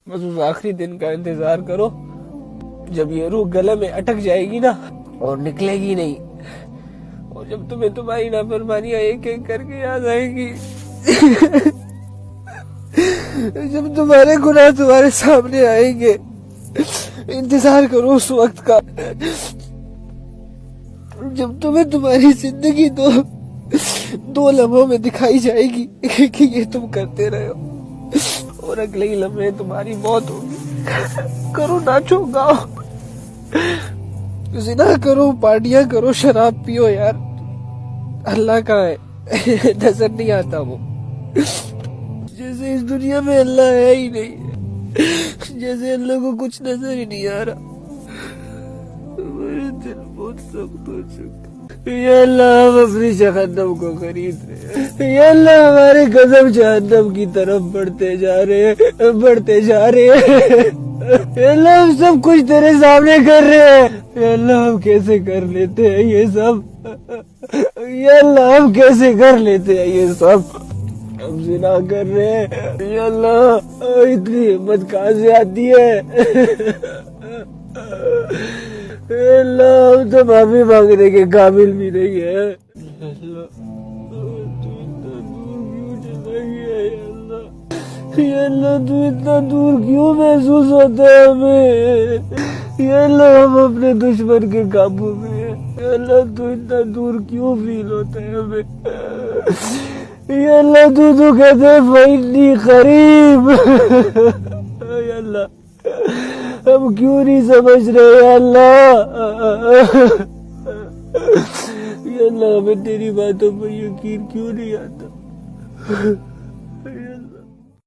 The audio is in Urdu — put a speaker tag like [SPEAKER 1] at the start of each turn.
[SPEAKER 1] بس اس آخری دن کا انتظار کرو جب یہ روح گلے میں اٹک جائے گی نا اور نکلے گی نہیں، اور جب تمہیں تمہاری نافرمانیاں ایک ایک کر کے یاد آئے گی، جب تمہارے گناہ تمہارے سامنے آئیں گے، انتظار کرو اس وقت کا جب تمہیں تمہاری زندگی دو لمحوں میں دکھائی جائے گی کہ یہ تم کرتے رہے ہو، اور اگلے ہی لمحے تمہاری موت ہوگی۔ کرو، ناچو، گاؤ، زنا کرو، پارٹیاں کرو، شراب پیو، یار اللہ کہاں ہے؟ نظر نہیں آتا وہ، جیسے اس دنیا میں اللہ ہے ہی نہیں، جیسے اللہ کو کچھ نظر ہی نہیں آ رہا۔ میرے دل بہت سخت ہو چکا، یا اللہ ہم اپنی جہنم کو خرید رہے ہیں، یا اللہ ہمارے قدم جہنم کی طرف بڑھتے جا رہے ہیں، بڑھتے جا رہے ہیں، یا اللہ ہم سب کچھ تیرے سامنے کر رہے ہیں، یا اللہ ہم کیسے کر لیتے ہیں یہ سب، یا اللہ ہم کیسے کر لیتے ہیں یہ سب، ہم زنا کر رہے ہیں، یا اللہ اتنی ہمت کہاں سے آتی ہے، اے اللہ ہم تو معافی مانگنے کے قابل بھی نہیں ہے، یا اللہ تو اتنا دور کیوں محسوس ہوتا ہے ہمیں، یا اللہ ہم اپنے دشمن کے قابو میں ہیں، یا اللہ تو اتنا دور کیوں فیل ہوتا ہے ہمیں، یا اللہ تو کہتے ہیں فَإِنِّي قریب، یا اللہ ہم کیوں نہیں سمجھ رہے، یا اللہ، یا اللہ ہمیں تیری باتوں پر یقین کیوں نہیں آتا،